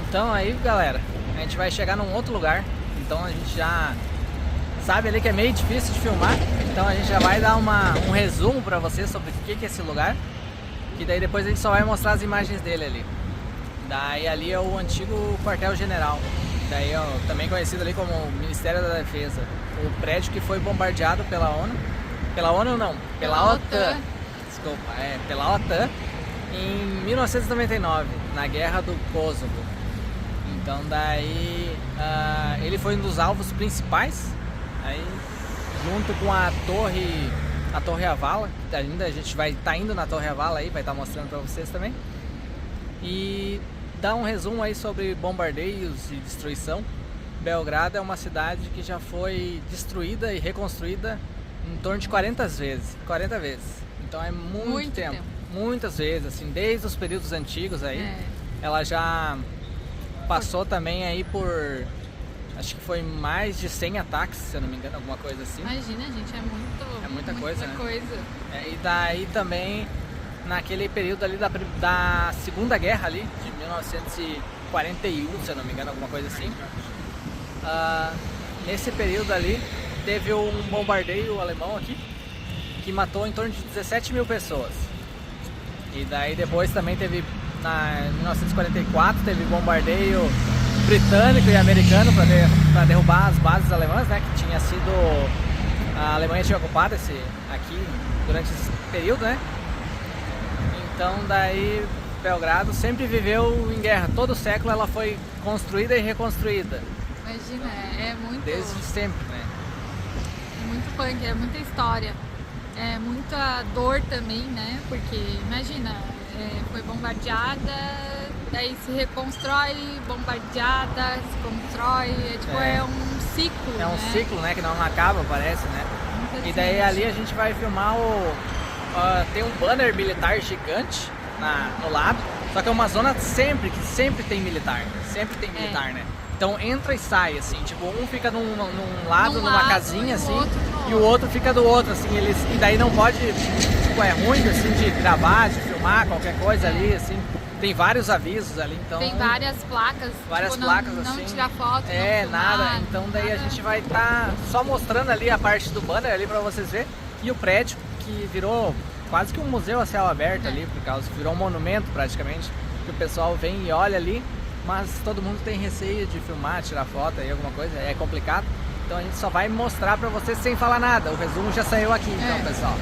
Então aí, galera, a gente vai chegar num outro lugar. Então a gente já sabe ali que é meio difícil de filmar. Então a gente já vai dar um resumo pra vocês sobre o que é esse lugar. Que daí depois a gente só vai mostrar as imagens dele ali. Daí ali é o antigo quartel-general. Daí é também conhecido ali como Ministério da Defesa. O prédio que foi bombardeado pela ONU. Pela ONU não, pela OTAN. Desculpa, pela OTAN em 1999, na Guerra do Kosovo. Então daí ele foi um dos alvos principais, aí junto com a Torre Avala, que ainda a gente vai estar indo na Torre Avala aí, vai estar mostrando para vocês também. E dar um resumo aí sobre bombardeios e destruição. Belgrado é uma cidade que já foi destruída e reconstruída em torno de 40 vezes. Então é muito tempo. Muitas vezes, assim, desde os períodos antigos aí. Ela já passou também aí por, acho que foi mais de 100 ataques, se eu não me engano, alguma coisa assim. Imagina, gente, é muita coisa, né? E daí também, naquele período ali da Segunda Guerra ali, de 1941, se eu não me engano, alguma coisa assim. Nesse período ali, teve um bombardeio alemão aqui, que matou em torno de 17 mil pessoas. E daí depois também teve, em 1944, teve bombardeio britânico e americano para derrubar as bases alemãs, né? Que tinha sido... A Alemanha tinha ocupado aqui durante esse período, né? Então daí Belgrado sempre viveu em guerra. Todo século ela foi construída e reconstruída. Imagina, é muito... Desde sempre, né? É muito punk, é muita história. É muita dor também, né? Porque, imagina, foi bombardeada, daí se reconstrói, bombardeada, se constrói, é um ciclo, É um ciclo, né? Que não acaba, parece, né? E daí ali a gente vai filmar tem um banner militar gigante no lado, só que é uma zona que sempre tem militar, né? Então entra e sai, assim, tipo, um fica num lado, numa casinha, assim, e o outro outro fica do outro, assim, e daí não pode, tipo, é ruim, assim, de gravar, de filmar, qualquer coisa ali, assim, tem vários avisos ali, então... Tem várias placas, tipo, placas, não assim, tirar foto, não filmar, nada, então daí a gente vai estar só mostrando ali a parte do banner ali pra vocês verem, e o prédio, que virou quase que um museu a céu aberto ali, por causa, virou um monumento praticamente, que o pessoal vem e olha ali, mas todo mundo tem receio de filmar, tirar foto aí, alguma coisa, é complicado. Então a gente só vai mostrar pra vocês sem falar nada. O resumo já saiu aqui, então, pessoal.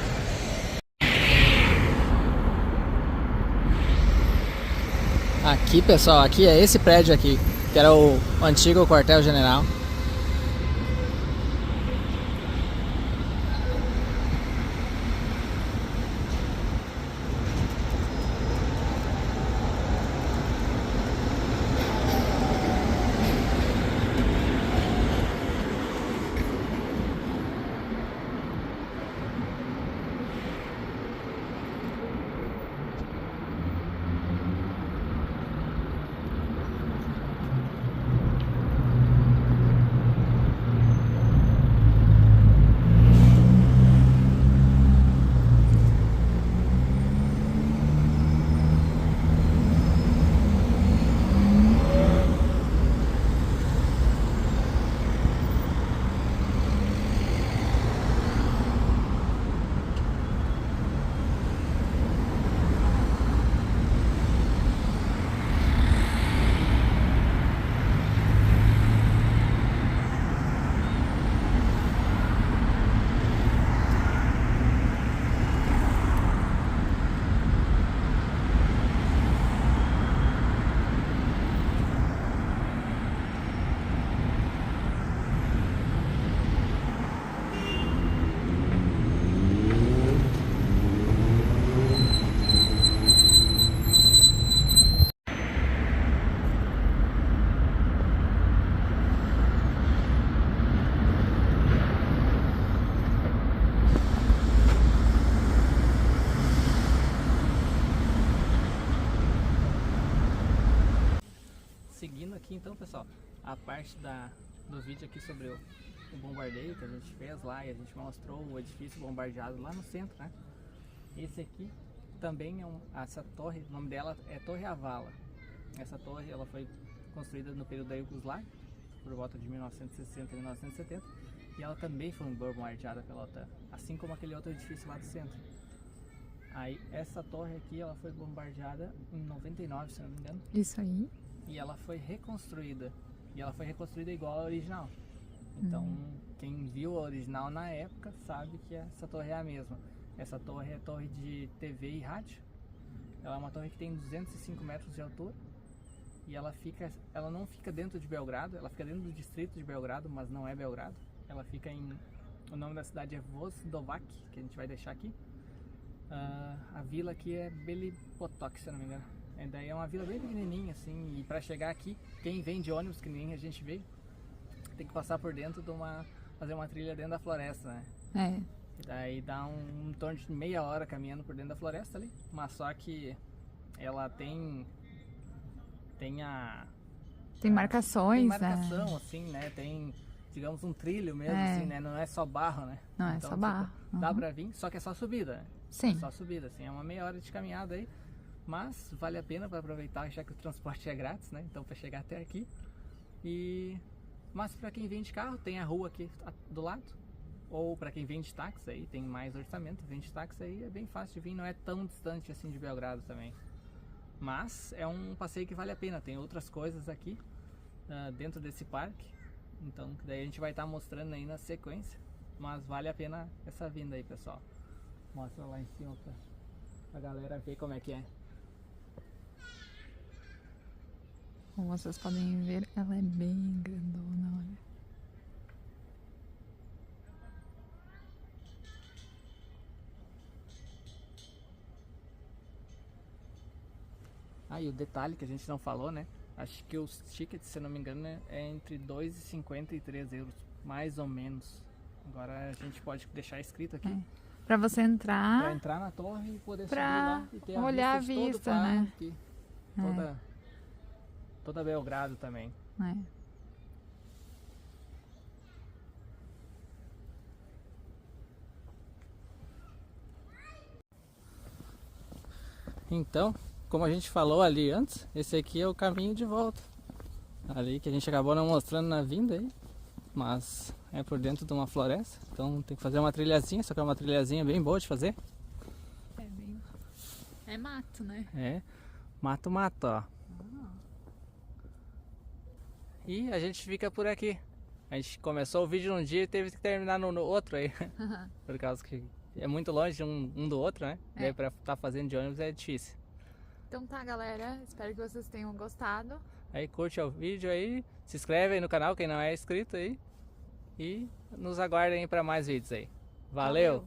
Aqui, pessoal, aqui é esse prédio aqui, que era o antigo quartel-general. Seguindo aqui então, pessoal, a parte do vídeo aqui sobre o bombardeio que a gente fez lá, e a gente mostrou o edifício bombardeado lá no centro, né? Esse aqui também é essa torre, o nome dela é Torre Avala. Essa torre ela foi construída no período da Iugoslávia, por volta de 1960 e 1970, e ela também foi bombardeada pela OTAN, assim como aquele outro edifício lá do centro. Aí essa torre aqui ela foi bombardeada em 99, se não me engano. Isso aí. E ela foi reconstruída. E ela foi reconstruída igual a original. Então, quem viu a original na época sabe que essa torre é a mesma. Essa torre é torre de TV e rádio. Ela é uma torre que tem 205 metros de altura. E ela não fica dentro de Belgrado, ela fica dentro do distrito de Belgrado, mas não é Belgrado. Ela fica o nome da cidade é Voždovac, que a gente vai deixar aqui. A vila aqui é Beli Potok, se eu não me engano. Daí é uma vila bem pequenininha, assim, e pra chegar aqui, quem vem de ônibus, que nem a gente veio, tem que passar por dentro fazer uma trilha dentro da floresta, né? E daí dá um torno de meia hora caminhando por dentro da floresta ali, mas só que ela tem marcações, tem marcação, assim, né? Tem, digamos, um trilho mesmo, assim, né? Não é só barro, né? Não é então, só barro. Dá pra vir, só que é só subida, né? Sim. É só subida, assim, é uma meia hora de caminhada aí. Mas vale a pena para aproveitar, já que o transporte é grátis, né? Então para chegar até aqui. Mas para quem vem de carro, tem a rua aqui do lado. Ou para quem vem de táxi, aí tem mais orçamento. Vem de táxi aí é bem fácil de vir, não é tão distante assim de Belgrado também. Mas é um passeio que vale a pena. Tem outras coisas aqui dentro desse parque. Então daí a gente vai estar mostrando aí na sequência. Mas vale a pena essa vinda aí, pessoal. Mostra lá em cima pra galera ver como é que é. Como vocês podem ver, ela é bem grandona, olha. E o detalhe que a gente não falou, né? Acho que os tickets, se não me engano, é entre 2,50 e 3 euros, mais ou menos. Agora a gente pode deixar escrito aqui. Pra você entrar... Pra entrar na torre e poder subir lá e ter olhar a vista, né? Toda Belgrado também. Então, como a gente falou ali antes, esse aqui é o caminho de volta. Ali que a gente acabou não mostrando na vinda aí, mas é por dentro de uma floresta. Então tem que fazer uma trilhazinha, só que é uma trilhazinha bem boa de fazer. É mato, né? É, mato, ó. E a gente fica por aqui. A gente começou o vídeo num dia e teve que terminar no outro aí. Por causa que é muito longe um do outro, né? É. Daí pra estar fazendo de ônibus é difícil. Então tá, galera. Espero que vocês tenham gostado. Aí curte o vídeo aí, se inscreve aí no canal, quem não é inscrito aí. E nos aguardem para mais vídeos aí. Valeu.